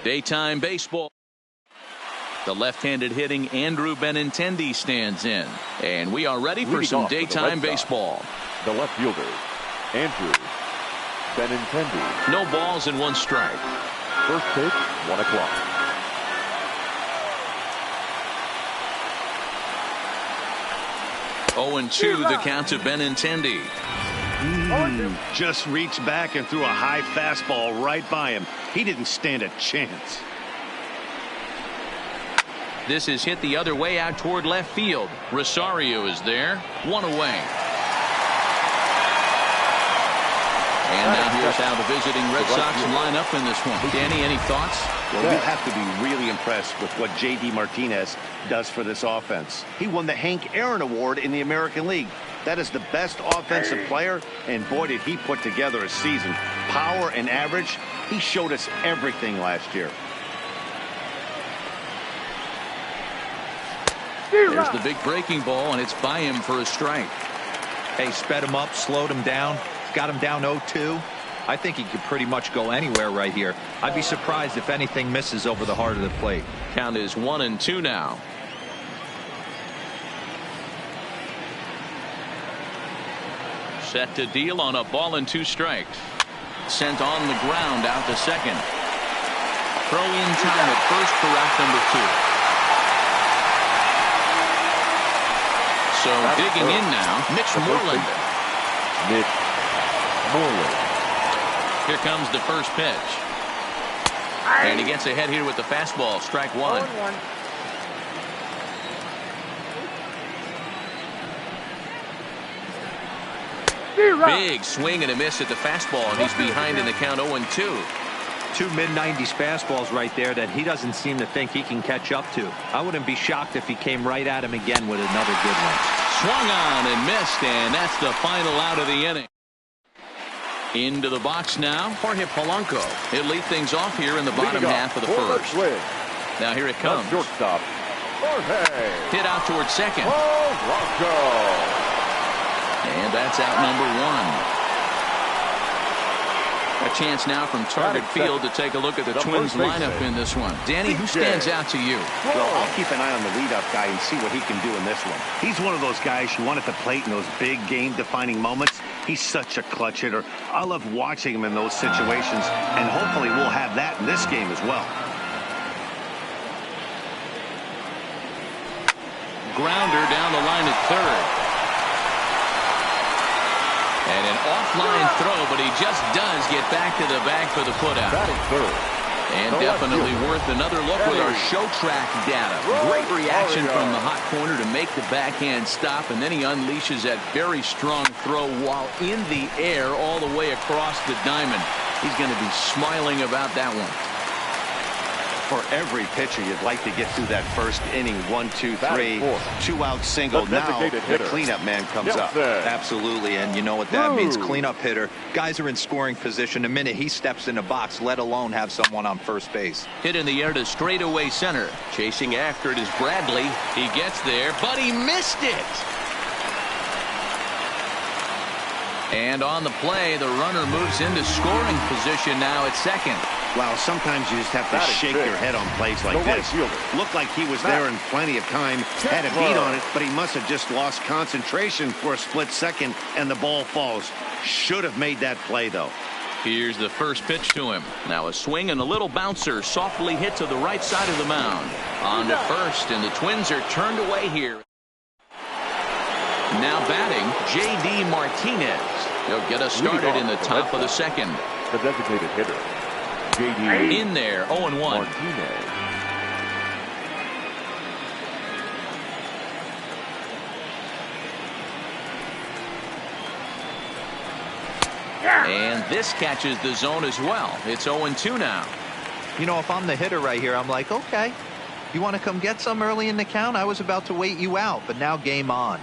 Daytime baseball. The left-handed hitting Andrew Benintendi stands in. And we are ready for some daytime baseball. The left fielder, Andrew Benintendi. No balls and 1 strike. First pitch, 1 o'clock. Oh, 0-2 the count to Benintendi. Just reached back and threw a high fastball right by him. He didn't stand a chance. This is hit the other way out toward left field. Rosario is there. 1 away. And now here's how the visiting Red Sox line up in this one. Danny, any thoughts? Well, you have to be really impressed with what J.D. Martinez does for this offense. He won the Hank Aaron Award in the American League. That is the best offensive player, and boy, did he put together a season. Power and average, he showed us everything last year. There's the big breaking ball, and it's by him for a strike. Hey, sped him up, slowed him down, got him down 0-2. I think he could pretty much go anywhere right here. I'd be surprised if anything misses over the heart of the plate. Count is 1-2 now. Set to deal on a ball and 2 strikes. Sent on the ground out to second. Throw in time at first for out number 2. So digging in now, Mitch Moreland. Mitch Moreland. Here comes the first pitch. And he gets ahead here with the fastball. Strike 1. Big swing and a miss at the fastball, and he's behind in the count 0-2. 2 mid-90s fastballs right there that he doesn't seem to think he can catch up to. I wouldn't be shocked if he came right at him again with another good one. Swung on and missed, and that's the final out of the inning. Into the box now, Jorge Polanco. He'll lead things off here in the bottom half of the first. Now here it comes. Shortstop, Jorge. Hit out towards second. Polanco. And that's out number 1. A chance now from target field to take a look at the Twins lineup in this one. Danny, who stands out to you? Well, I'll keep an eye on the leadoff guy and see what he can do in this one. He's one of those guys you want at the plate in those big game-defining moments. He's such a clutch hitter. I love watching him in those situations, and hopefully we'll have that in this game as well. Grounder down the line at third. And an offline throw, but he just does get back to the bag for the putout. And definitely worth another look with our show track data. Great reaction from the hot corner to make the backhand stop, and then he unleashes that very strong throw while in the air all the way across the diamond. He's going to be smiling about that one. For every pitcher, you'd like to get through that first inning. 1, 2, 3, 2-out single. Now the cleanup man comes up. Absolutely, and you know what that means, cleanup hitter. Guys are in scoring position the minute he steps in the box, let alone have someone on first base. Hit in the air to straightaway center. Chasing after it is Bradley. He gets there, but he missed it. And on the play, the runner moves into scoring position now at second. Wow, sometimes you just have to shake your head on plays like this. Looked like he was there in plenty of time, had a beat on it, but he must have just lost concentration for a split second, and the ball falls. Should have made that play, though. Here's the first pitch to him. Now a swing and a little bouncer softly hit to the right side of the mound. On to first, and the Twins are turned away here. Now batting, J.D. Martinez. He'll get us started in the top of the second. The designated hitter, J.D. in there, 0-1. Martinez. And this catches the zone as well. It's 0-2 now. You know, if I'm the hitter right here, I'm like, okay, you want to come get some early in the count? I was about to wait you out, but now game on.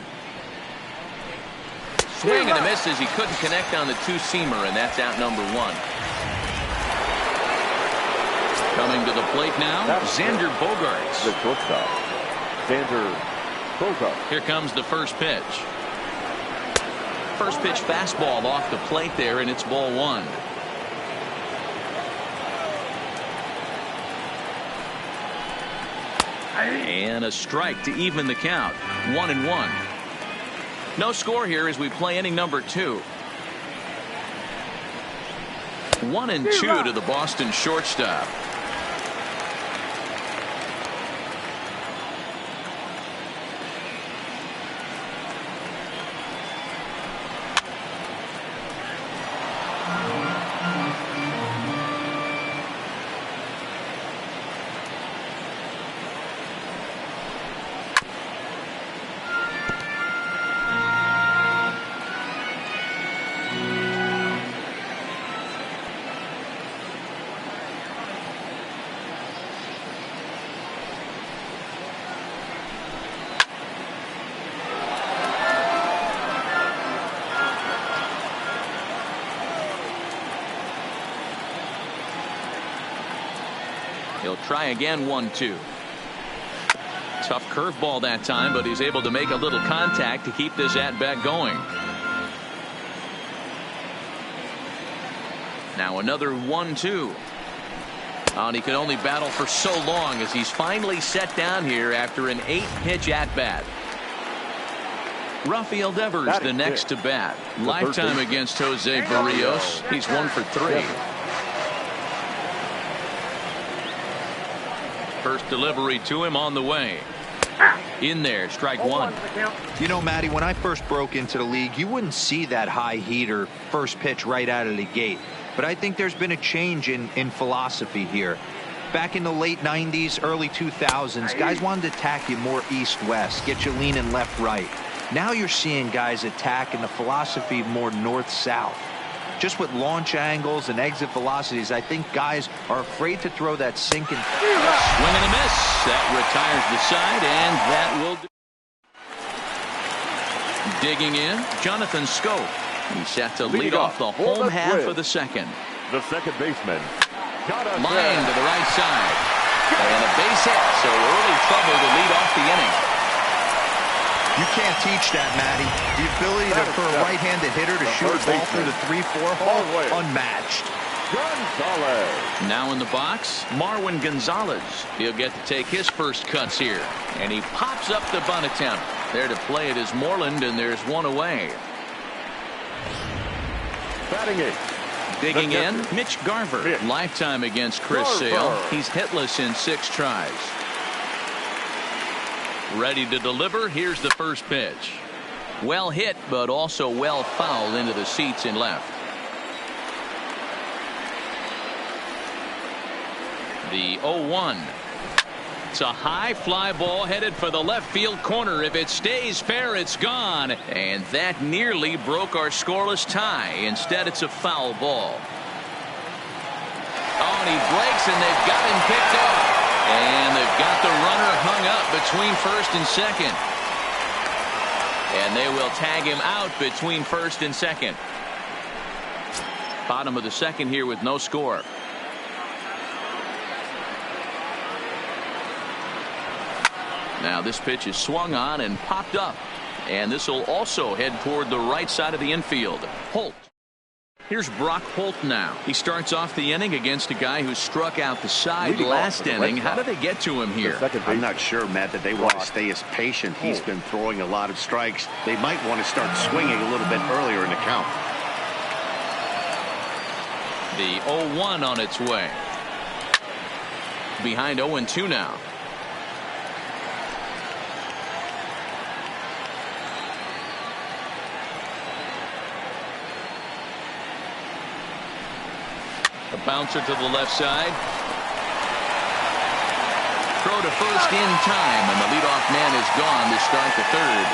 Swing and a miss as he couldn't connect on the two-seamer, and that's out number 1. Coming to the plate now, Xander Bogaerts. The shortstop, Xander Bogaerts. Here comes the first pitch. First pitch fastball off the plate there, and it's ball 1. And a strike to even the count. 1-1. No score here as we play inning number 2. 1-2 to the Boston shortstop. He'll try again. 1-2. Tough curveball that time, but he's able to make a little contact to keep this at-bat going. Now another 1-2. And he could only battle for so long as he's finally set down here after an 8-pitch at-bat. Rafael Devers the next to bat. Lifetime against Jose Barrios. He's 1 for 3. First delivery to him on the way. In there, strike 1. You know, Matty, when I first broke into the league, you wouldn't see that high heater first pitch right out of the gate. But I think there's been a change in philosophy here. Back in the late 90s, early 2000s, guys wanted to attack you more east-west, get you leaning left-right. Now you're seeing guys attack in the philosophy more north-south. Just with launch angles and exit velocities, I think guys are afraid to throw that sinking. Swing and a miss. That retires the side, and that will do. Digging in, Jonathan Schoop. He's set to lead off the home half of the second. The second baseman. Line to the right side. And a base hit, so early trouble to lead off the inning. You can't teach that, Matty. The ability for a right-handed hitter to shoot a ball through the 3-4 hole, unmatched. Gonzalez. Now in the box, Marwin Gonzalez. He'll get to take his first cuts here. And he pops up the bunt attempt. There to play it is Moreland, and there's one away. Batting 8. Digging in, Mitch Garver. Lifetime against Chris Sale. He's hitless in 6 tries. Ready to deliver. Here's the first pitch. Well hit, but also well fouled into the seats in left. The 0-1. It's a high fly ball headed for the left field corner. If it stays fair, it's gone. And that nearly broke our scoreless tie. Instead, it's a foul ball. Oh, and he breaks, and they've got him picked up. And they've got the runner hung up between first and second. And they will tag him out between first and second. Bottom of the second here with no score. Now this pitch is swung on and popped up. And this will also head toward the right side of the infield. Holt. Here's Brock Holt now. He starts off the inning against a guy who struck out the side last inning. How do they get to him here? I'm not sure, Matt, that they want to stay as patient. He's been throwing a lot of strikes. They might want to start swinging a little bit earlier in the count. The 0-1 on its way. Behind 0-2 now. A bouncer to the left side. Throw to first in time, and the leadoff man is gone to start the third.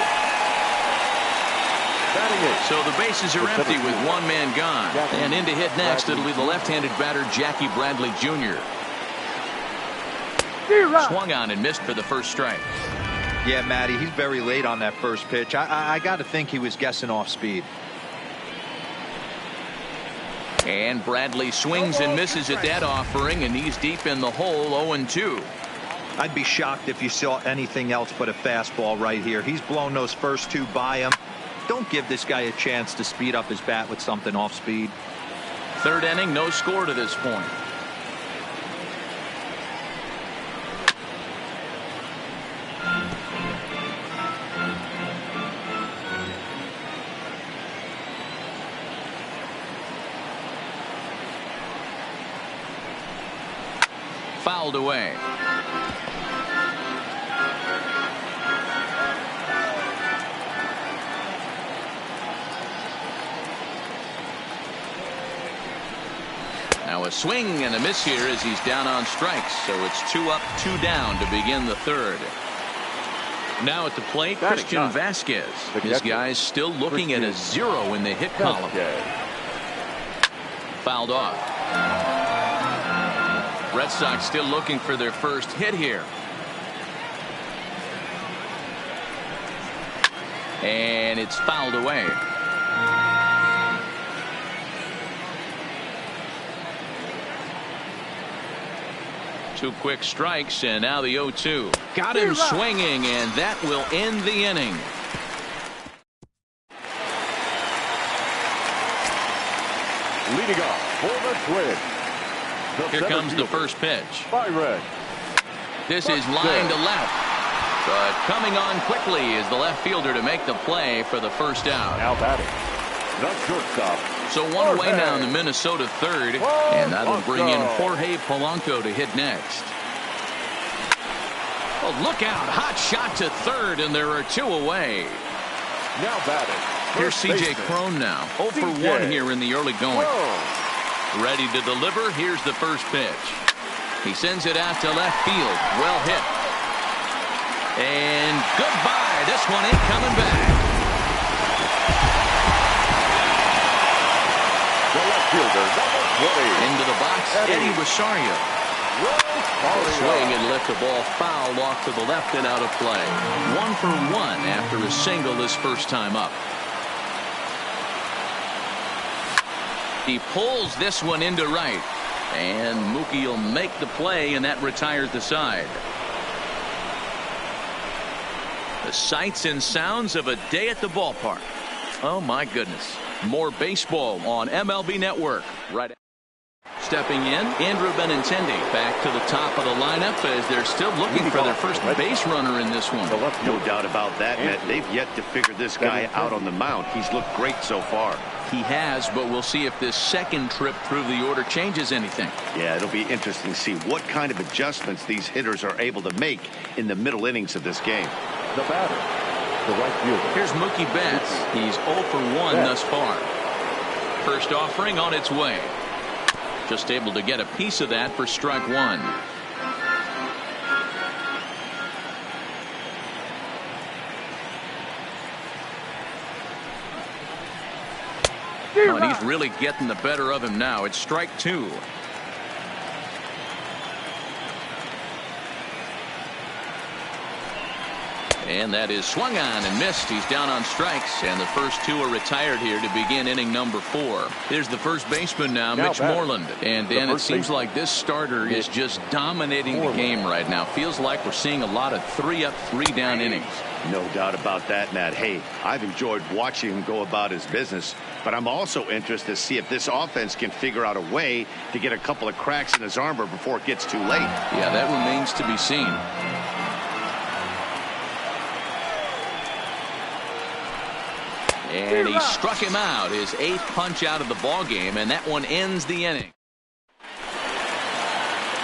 So the bases are empty with one man gone. And in to hit next, it'll be the left-handed batter, Jackie Bradley Jr. Swung on and missed for the first strike. Yeah, Matty, he's very late on that first pitch. I got to think he was guessing off speed. And Bradley swings and misses at that offering, and he's deep in the hole. 0-2. I'd be shocked if you saw anything else but a fastball right here. He's blown those first 2 by him. Don't give this guy a chance to speed up his bat with something off speed. Third inning, no score to this point. fouled away. Now a swing and a miss here as he's down on strikes. So it's 2 up, 2 down to begin the third. Now at the plate, Christian Vasquez. This guy's still looking at a 0 in the hit column. Fouled off. Red Sox still looking for their first hit here. And it's fouled away. Two quick strikes, and now the 0-2. Got him swinging, and that will end the inning. Leading off for the Twins. Here comes the first pitch. Byron. This is line to left. But coming on quickly is the left fielder to make the play for the first out. Now batting, the shortstop. So one away now in the Minnesota third, and that'll bring in Jorge Polanco to hit next. Oh, look out. Hot shot to third, and there are 2 away. Now batting. Here's C.J. Cron now. 0 for 1 here in the early going. Ready to deliver. Here's the first pitch. He sends it out to left field. Well hit. And goodbye. This one ain't coming back. The left fielder, number 20. Into the box, Eddie Rosario. Swing and lift the ball foul off to the left and out of play. 1 for 1 after a single his first time up. He pulls this one into right. And Mookie will make the play, and that retires the side. The sights and sounds of a day at the ballpark. Oh, my goodness. More baseball on MLB Network. Right. Stepping in, Andrew Benintendi back to the top of the lineup as they're still looking for their first base runner in this one. No doubt about that, Matt. They've yet to figure this guy out on the mound. He's looked great so far. He has, but we'll see if this second trip through the order changes anything. Yeah, it'll be interesting to see what kind of adjustments these hitters are able to make in the middle innings of this game. The batter, the right fielder. Here's Mookie Betts. He's 0 for 1 thus far. First offering on its way. Just able to get a piece of that for strike 1. Oh, and he's really getting the better of him now. It's strike 2. And that is swung on and missed. He's down on strikes, and the first 2 are retired here to begin inning number 4. Here's the first baseman now, Mitch Moreland. And Dan, it seems like this starter is just dominating the game right now. Feels like we're seeing a lot of 3 up, 3 down innings. No doubt about that, Matt. Hey, I've enjoyed watching him go about his business, but I'm also interested to see if this offense can figure out a way to get a couple of cracks in his armor before it gets too late. Yeah, that remains to be seen. And he struck him out, his 8th punch out of the ball game, and that one ends the inning.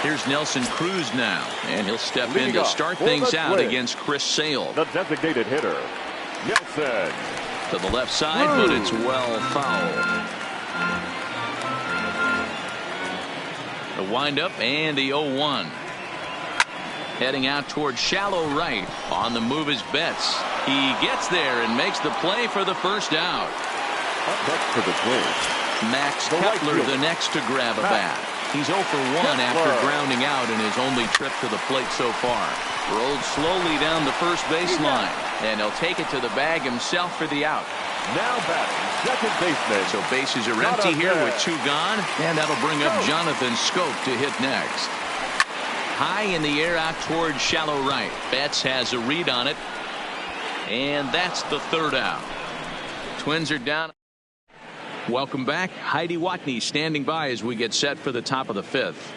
Here's Nelson Cruz now, and he'll step in to start things out against Chris Sale. The designated hitter, Nelson. To the left side, but it's well foul. The windup and the 0-1. Heading out towards shallow right. On the move is Betts. He gets there and makes the play for the first out. That's for the Twins. Max Kepler the next to grab a bat. He's 0 for 1 after grounding out in his only trip to the plate so far. Rolled slowly down the first baseline, and he'll take it to the bag himself for the out. Now batting, second baseman. So bases are empty here with 2 gone, and that'll bring up Jonathan Schoop to hit next. High in the air out towards shallow right. Betts has a read on it, and that's the third out. Twins are down. Welcome back. Heidi Watney standing by as we get set for the top of the 5th.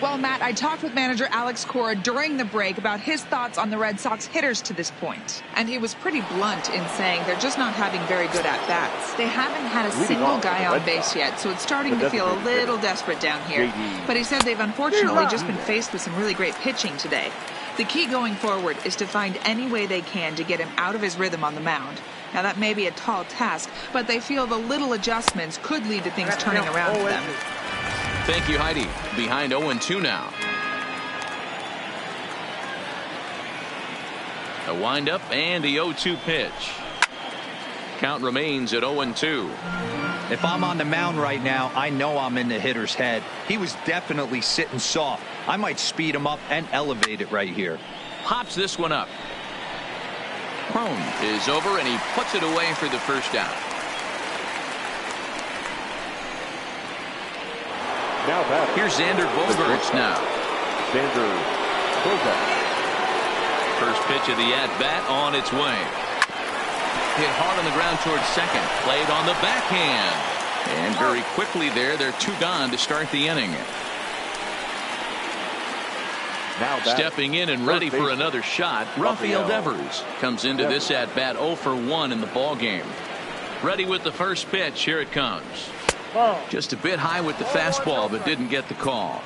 Well, Matt, I talked with manager Alex Cora during the break about his thoughts on the Red Sox hitters to this point. And he was pretty blunt in saying they're just not having very good at-bats. They haven't had a single guy on base yet, so it's starting to feel a little desperate down here. But he said they've unfortunately just been faced with some really great pitching today. The key going forward is to find any way they can to get him out of his rhythm on the mound. Now, that may be a tall task, but they feel the little adjustments could lead to things turning around for them. Thank you, Heidi. Behind 0-2 now. A windup and the 0-2 pitch. Count remains at 0-2. If I'm on the mound right now, I know I'm in the hitter's head. He was definitely sitting soft. I might speed him up and elevate it right here. Pops this one up. Cron is over, and he puts it away for the first out. Now back. Here's Xander Bogaerts now. Xander Bogaerts. First pitch of the at-bat on its way. Hit hard on the ground towards second. Played on the backhand. And very quickly there, they're two gone to start the inning. Now stepping in and ready for another shot, Rafael Devers comes into this at-bat 0 for 1 in the ball game. Ready with the first pitch. Here it comes. Just a bit high with the fastball, but didn't get the call.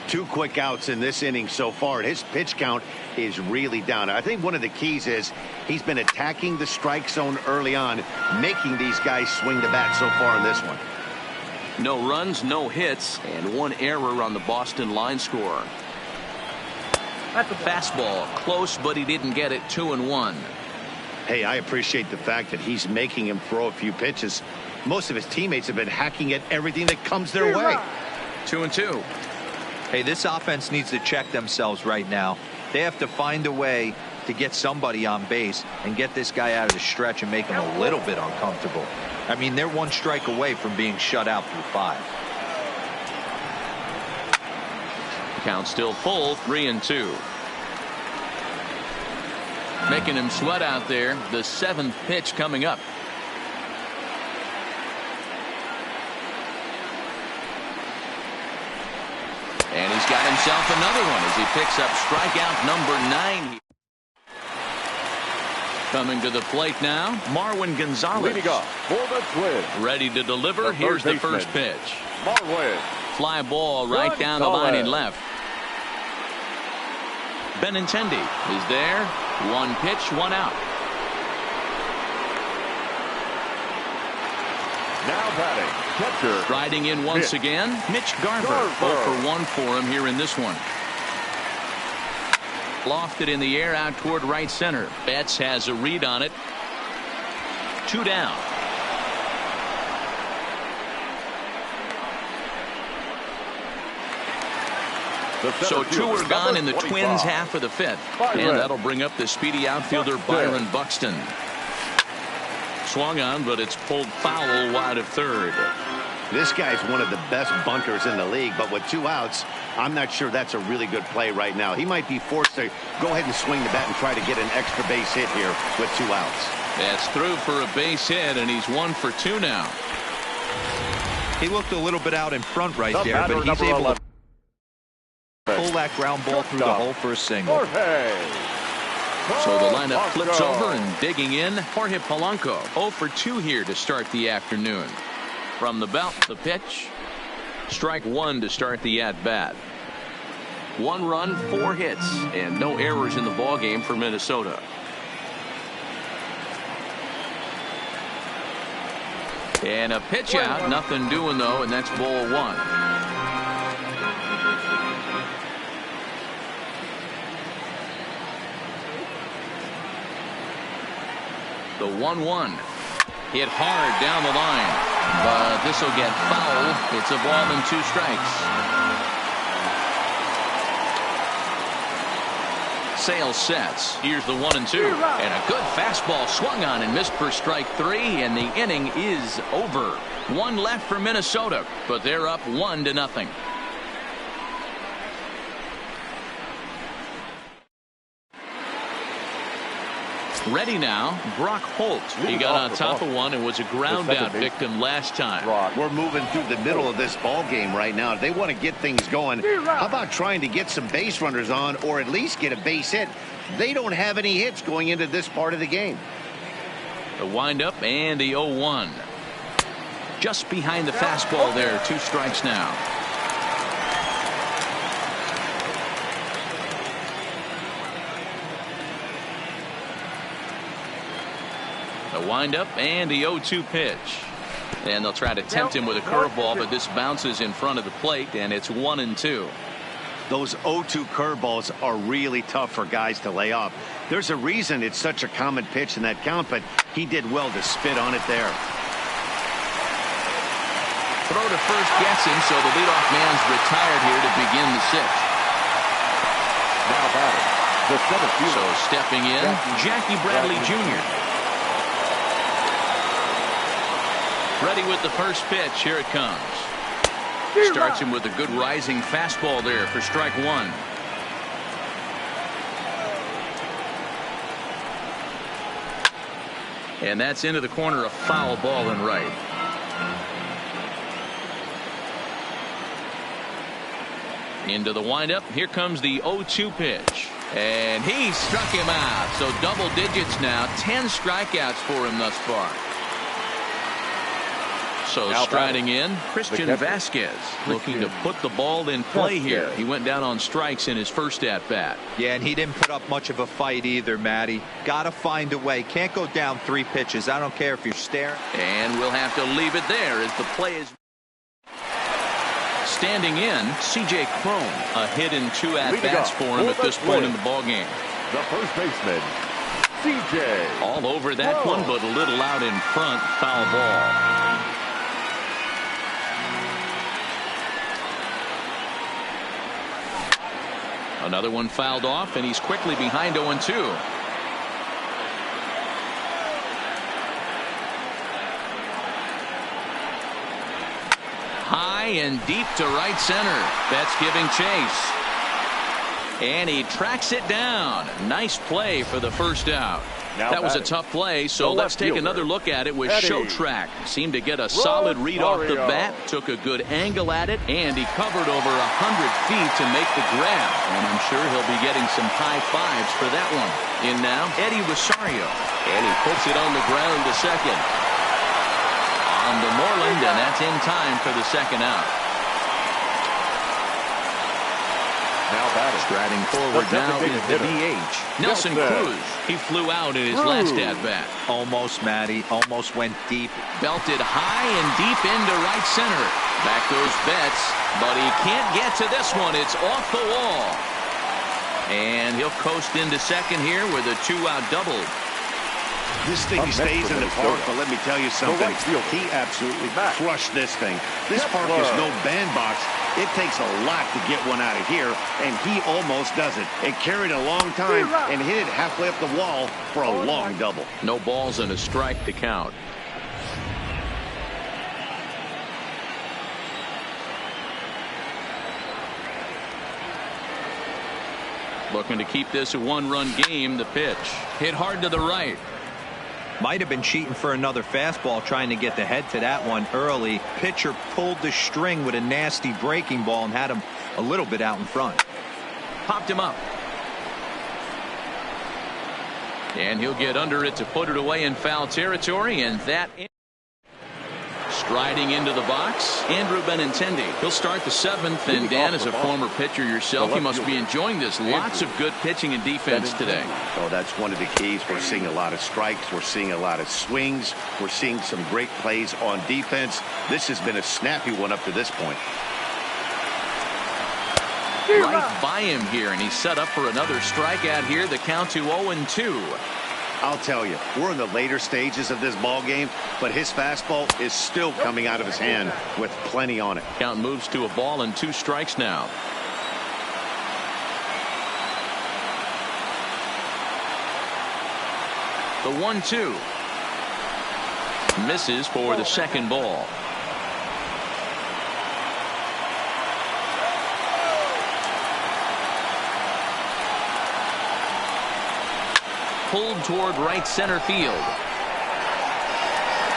2 quick outs in this inning so far, and his pitch count is really down. I think one of the keys is he's been attacking the strike zone early on, making these guys swing the bat so far in this one. No runs, no hits, and 1 error on the Boston line score. Fastball close, but he didn't get it. 2-1. Hey, I appreciate the fact that he's making him throw a few pitches. Most of his teammates have been hacking at everything that comes their way. 2-2. Hey, this offense needs to check themselves right now. They have to find a way to get somebody on base and get this guy out of the stretch and make him a little bit uncomfortable. I mean, they're 1 strike away from being shut out through 5. Count still full, 3-2. Making him sweat out there. The 7th pitch coming up. And he's got himself another one as he picks up strikeout number 9. Coming to the plate now, Marwin Gonzalez. Leading up for the Twins. Ready to deliver. Here's the first pitch. Marwin. Fly ball right down the line and left. Benintendi is there. 1 pitch, 1 out. Now batting, catcher. Riding in once again, Mitch Garver. 0 for 1 for him here in this one. Lofted in the air out toward right center. Betts has a read on it. 2 down. So 2 are gone in the Twins' half of the 5th. And that'll bring up the speedy outfielder Byron Buxton. Swung on, but it's pulled foul wide of third. This guy's one of the best bunters in the league, but with 2 outs, I'm not sure that's a really good play right now. He might be forced to go ahead and swing the bat and try to get an extra base hit here with 2 outs. That's through for a base hit, and he's 1 for 2 now. He looked a little bit out in front right there, but he's able to pull that ground ball through the hole for a single. So the lineup flips over, and digging in, Jorge Polanco. 0 for 2 here to start the afternoon. From the belt, the pitch. Strike 1 to start the at-bat. 1 run, 4 hits, and no errors in the ballgame for Minnesota. And a pitch out, nothing doing though, and that's ball 1. The 1-1 hit hard down the line, but this will get foul. It's a ball and 2 strikes. Sale sets. Here's the 1-2, and a good fastball swung on and missed for strike 3, and the inning is over. 1 left for Minnesota, but they're up 1-0. Ready now, Brock Holt. He got on top of one and was a ground out victim last time. We're moving through the middle of this ball game right now. They want to get things going. How about trying to get some base runners on, or at least get a base hit? They don't have any hits going into this part of the game. The windup and the 0-1. Just behind the fastball there. 2 strikes now. The windup and the 0-2 pitch. And they'll try to tempt him with a curveball, but this bounces in front of the plate, and it's 1-2. Those 0-2 curveballs are really tough for guys to lay off. There's a reason it's such a common pitch in that count, but he did well to spit on it there. Throw to first gets him, so the leadoff man's retired here to begin the 6th. Now batting, the 7th fielder. So stepping in, Jackie Bradley Jr. Ready with the first pitch. Here it comes. Starts him with a good rising fastball there for strike 1. And that's into the corner, a foul ball and right. Into the windup. Here comes the 0-2 pitch. And he struck him out. So double digits now. 10 strikeouts for him thus far. So now striding in, Christian Vasquez looking to put the ball in play here. He went down on strikes in his first at-bat. Yeah, and he didn't put up much of a fight either, Matty. Got to find a way. Can't go down 3 pitches. I don't care if you're staring. And we'll have to leave it there as the play is. Standing in, C.J. Cron. A hit in 2 at-bats for him at this point in the ballgame. The first baseman, C.J. All over that one, but a little out in front. Foul ball. Another one fouled off, and he's quickly behind 0-2. High and deep to right center. That's giving chase. And he tracks it down. Nice play for the first out. That was a tough play, so let's take another look at it with Showtrack. Seemed to get a solid read off the bat, took a good angle at it, and he covered over 100 feet to make the grab. And I'm sure he'll be getting some high fives for that one. In now, Eddie Rosario. And he puts it on the ground to second. On to Moreland, and that's in time for the second out. Now batting. Striding forward now is the DH. Nelson Cruz. He flew out in his last at-bat. Almost, Matty. Almost went deep. Belted high and deep into right center. Back goes Betts, but he can't get to this one. It's off the wall. And he'll coast into second here with a 2-out double. This thing stays in the park, but let me tell you something. He absolutely crushed this thing. This park is no bandbox. It takes a lot to get one out of here, and he almost does it. It carried a long time and hit it halfway up the wall for a long double. No balls and a strike to count. Looking to keep this a 1-run game. The pitch hit hard to the right. Might have been cheating for another fastball, trying to get the head to that one early. Pitcher pulled the string with a nasty breaking ball and had him a little bit out in front. Popped him up. And he'll get under it to put it away in foul territory, and that striding into the box, Andrew Benintendi. He'll start the 7th, and Dan, as a former pitcher yourself, you must be enjoying this. Lots of good pitching and defense today. Oh, that's one of the keys. We're seeing a lot of strikes. We're seeing a lot of swings. We're seeing some great plays on defense. This has been a snappy one up to this point. Right by him here, and he's set up for another strikeout here. The count to 0-2. I'll tell you, we're in the later stages of this ball game, but his fastball is still coming out of his hand with plenty on it. Count moves to a ball and 2 strikes now. The 1-2 misses for the second ball. pulled toward right center field.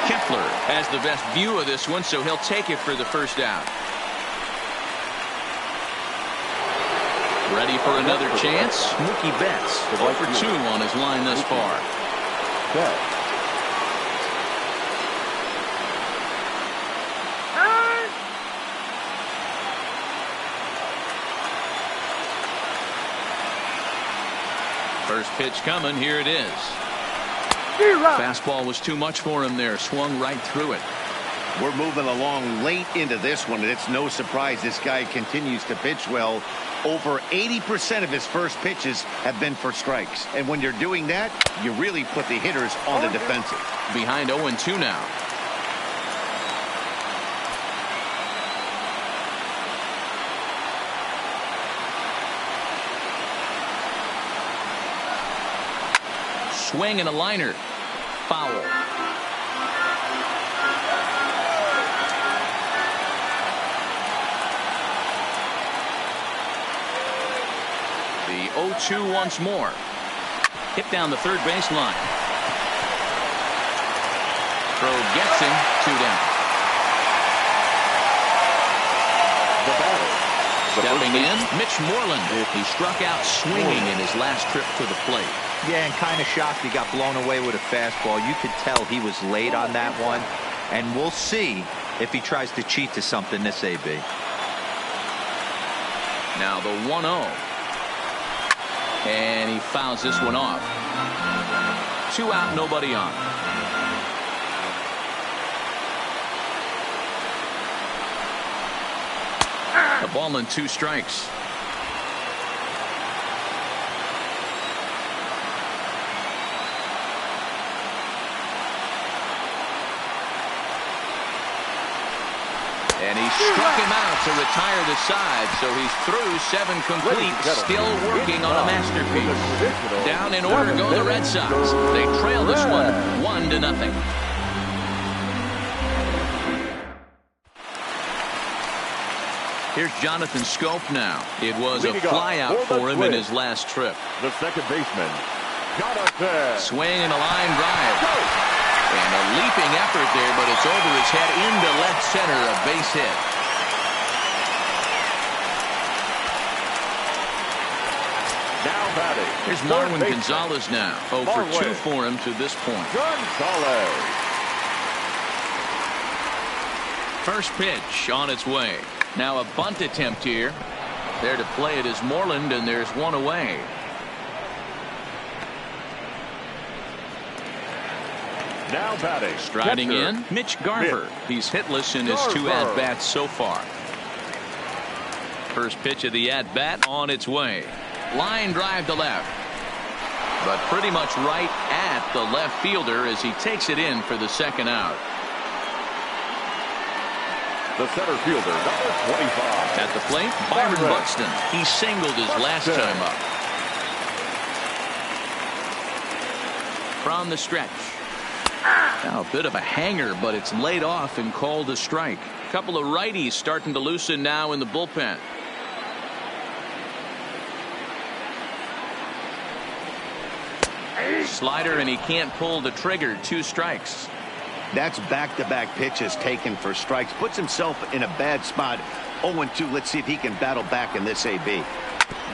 Kepler has the best view of this one, so he'll take it for the first out. Ready for another chance? Mookie Betts 0 for 2 on his line thus far. First pitch coming. Here it is. Fastball was too much for him there. Swung right through it. We're moving along late into this one, and it's no surprise this guy continues to pitch well. Over 80% of his first pitches have been for strikes. And when you're doing that, you really put the hitters on the defensive. Behind 0-2 now. Swing and a liner. Foul. The 0-2 once more. Hit down the third baseline. Throw gets him. 2 down. Stepping in, Mitch Moreland. He struck out swinging in his last trip to the plate. Yeah, and kind of shocked he got blown away with a fastball. You could tell he was late on that one. And we'll see if he tries to cheat to something this AB. Now the 1-0. And he fouls this one off. 2 out, nobody on. A ball and 2 strikes. And he struck him out to retire the side, so he's through 7 complete, still working on a masterpiece. Down in order go the Red Sox. They trail this one 1-0. Here's Jonathan Schoop now. It was a flyout for him in his last trip. The second baseman, Jonathan. Swing and a line drive. And a leaping effort there, but it's over his head into left center, a base hit. Now batting. Here's Marwin Gonzalez now. 0 for 2 for him to this point. Gonzalez. First pitch on its way. Now a bunt attempt here. There to play it is Moreland, and there's 1 away. Now batting. Striding in, Mitch Garver. He's hitless in his 2 at-bats so far. First pitch of the at-bat on its way. Line drive to left. But pretty much right at the left fielder as he takes it in for the second out. The center fielder, number 25. At the plate, Byron Buxton. He singled his last time up. From the stretch. Now a bit of a hanger, but it's laid off and called a strike. A couple of righties starting to loosen now in the bullpen. Slider, and he can't pull the trigger. 2 strikes. That's back-to-back pitches taken for strikes. Puts himself in a bad spot. 0-2. Let's see if he can battle back in this AB.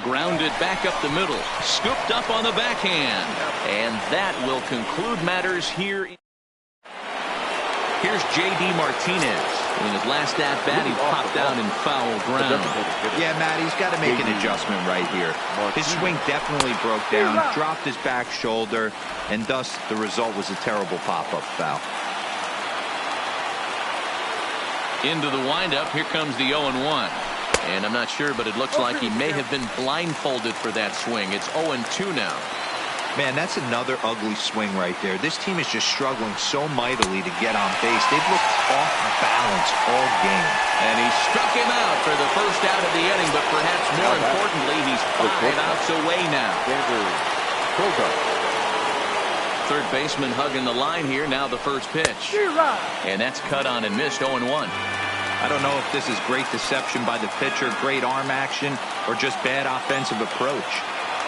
Grounded back up the middle. Scooped up on the backhand. And that will conclude matters here. Here's J.D. Martinez. In his last at-bat, he popped out in foul ground. Yeah, Matt, he's got to make an adjustment right here. His swing definitely broke down, dropped his back shoulder, and thus the result was a terrible pop-up foul. Into the windup. Here comes the 0-1. And I'm not sure, but it looks like he may have been blindfolded for that swing. It's 0-2 now. Man, that's another ugly swing right there. This team is just struggling so mightily to get on base. They've looked off balance all game. And he struck him out for the first out of the inning, but perhaps more importantly, he's 5 outs away now. Third baseman hugging the line here. Now the first pitch. And that's cut on and missed. 0-1. I don't know if this is great deception by the pitcher, great arm action, or just bad offensive approach.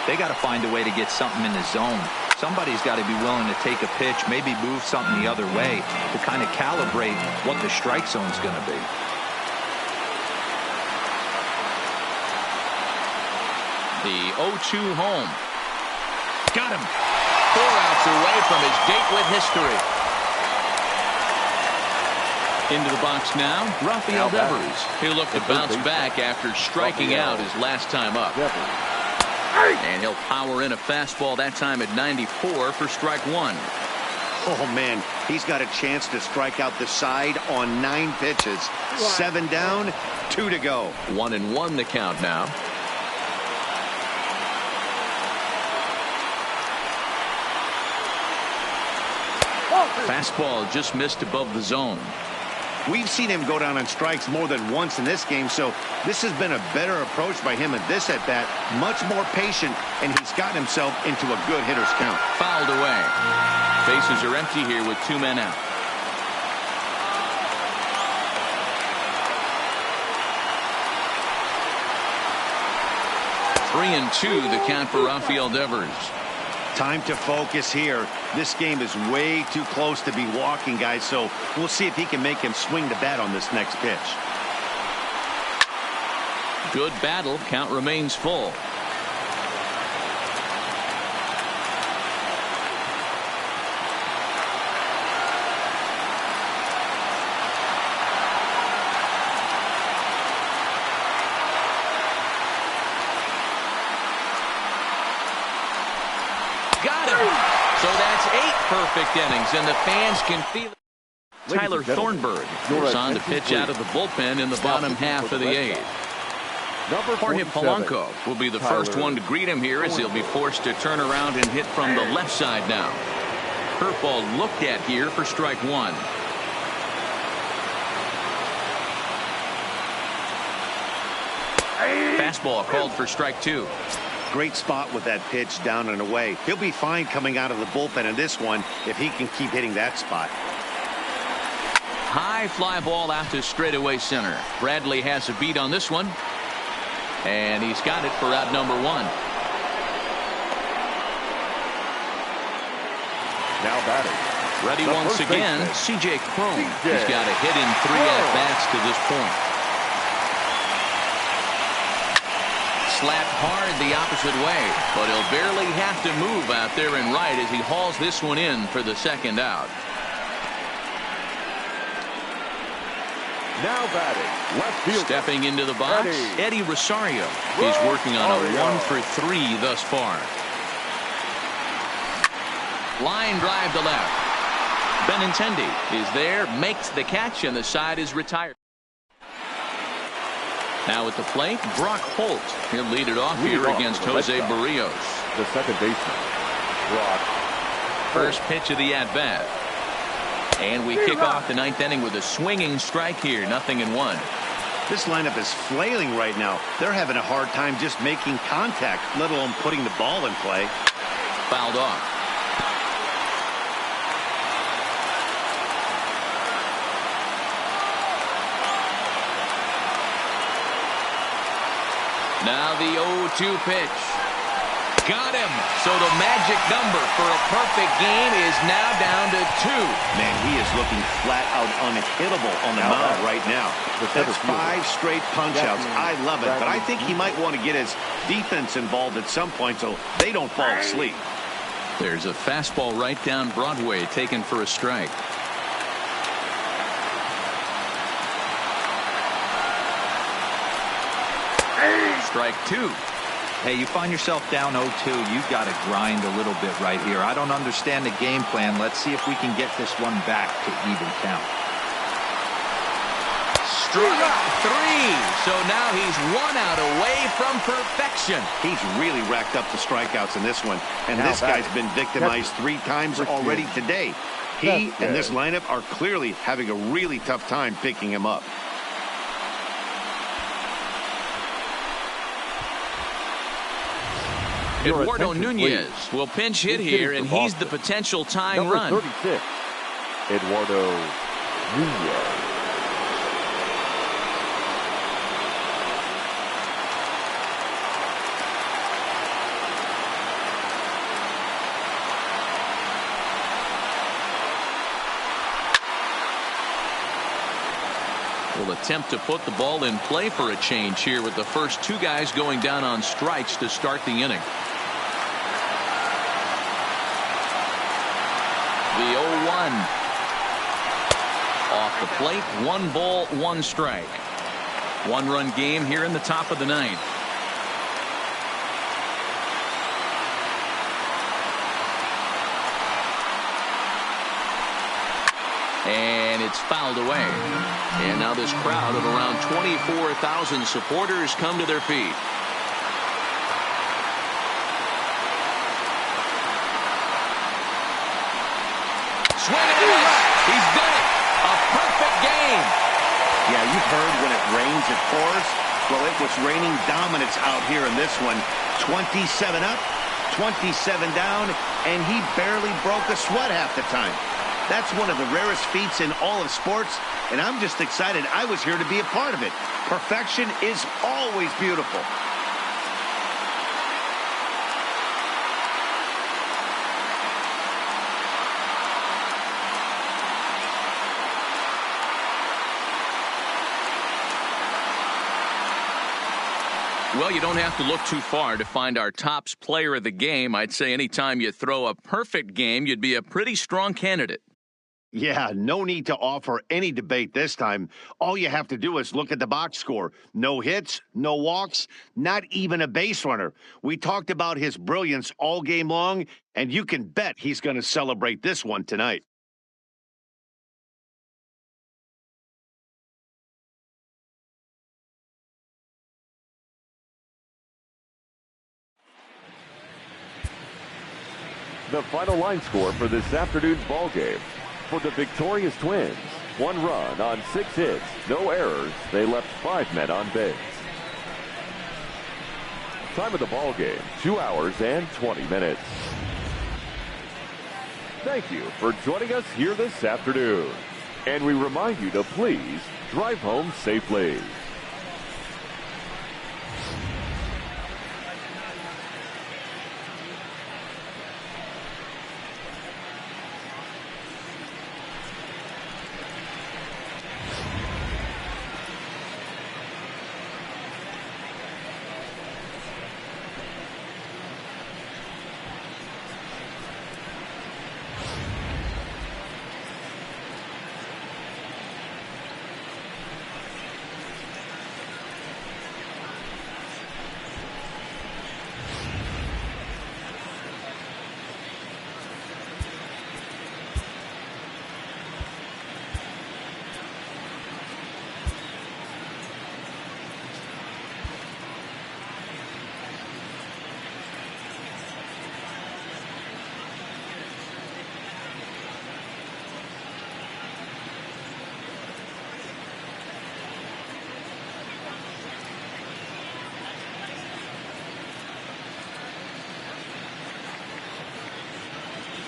They got to find a way to get something in the zone. somebody's got to be willing to take a pitch, maybe move something the other way to kind of calibrate what the strike zone's going to be. The 0-2 home. Got him. 4 outs away from his date with history. Into the box now, Rafael Devers. He'll look to bounce back after striking out his last time up. And he'll power in a fastball that time at 94 for strike 1. Oh, man, he's got a chance to strike out the side on 9 pitches. 7 down, 2 to go. 1-1 the count now. Fastball just missed above the zone. We've seen him go down on strikes more than once in this game, so this has been a better approach by him at this at-bat. Much more patient, and he's gotten himself into a good hitter's count. Fouled away. Bases are empty here with 2 men out. Three and 2 the count for Rafael Devers. Time to focus here. This game is way too close to be walking, guys, so we'll see if he can make him swing the bat on this next pitch. Good battle. Count remains full. Got him. So that's 8 perfect innings, and the fans can feel it. Tyler Thornburg is on to pitch out of the bullpen in the bottom half of the 8th. Jorge Polanco will be the first one to greet him here as he'll be forced to turn around and hit from the left side now. Curveball looked at here for strike 1. Fastball called for strike 2. Great spot with that pitch down and away. He'll be fine coming out of the bullpen in this one if he can keep hitting that spot. High fly ball out to straightaway center. Bradley has a beat on this one. And he's got it for out number 1. Now batting. Ready once again, C.J. Cron. He's got a hit in 3 at-bats to this point. Slapped hard the opposite way, but he'll barely have to move out there and right as he hauls this one in for the second out. Now batting, left field. Stepping into the box, Eddie Rosario. He's working on a 1-for-3 thus far. Line drive to left. Benintendi is there, makes the catch, and the side is retired. Now at the plate, Brock Holt. He'll lead it off here against Jose Barrios. The second baseman, Brock. First pitch of the at-bat. And we kick off the 9th inning with a swinging strike here, 0-1. This lineup is flailing right now. They're having a hard time just making contact, let alone putting the ball in play. Fouled off. Now the 0-2 pitch. Got him. So the magic number for a perfect game is now down to 2. Man, he is looking flat out unhittable on the mound right now. That's 5 straight punch-outs. I love it, but I think he might want to get his defense involved at some point so they don't fall asleep. There's a fastball right down Broadway taken for a strike. Strike 2. Hey, you find yourself down 0-2, you've got to grind a little bit right here. I don't understand the game plan. Let's see if we can get this one back to even count. Strike 3. So now he's 1 out away from perfection. He's really racked up the strikeouts in this one, and this guy's been victimized 3 times already today. He and this lineup are clearly having a really tough time picking him up. Eduardo Nunez will pinch hit here, and he's the potential tying run. 36, Eduardo Nunez. Will attempt to put the ball in play for a change here with the first two guys going down on strikes to start the inning. The 0-1. Off the plate, 1 ball, 1 strike. 1-run game here in the top of the 9th. And it's fouled away. And now this crowd of around 24,000 supporters come to their feet. Swing and a miss. He's done it. A perfect game. Yeah, you've heard when it rains, it pours. Well, it was raining dominance out here in this one. 27 up, 27 down, and he barely broke a sweat half the time. That's one of the rarest feats in all of sports, and I'm just excited I was here to be a part of it. Perfection is always beautiful. Well, you don't have to look too far to find our tops player of the game. I'd say anytime you throw a perfect game, you'd be a pretty strong candidate. Yeah, no need to offer any debate this time. All you have to do is look at the box score. No hits, no walks, not even a base runner. We talked about his brilliance all game long, and you can bet he's going to celebrate this one tonight. The final line score for this afternoon's ball game. For the victorious Twins, 1 run on 6 hits, no errors. They left 5 men on base. Time of the ball game, 2 hours and 20 minutes. Thank you for joining us here this afternoon. And we remind you to please drive home safely.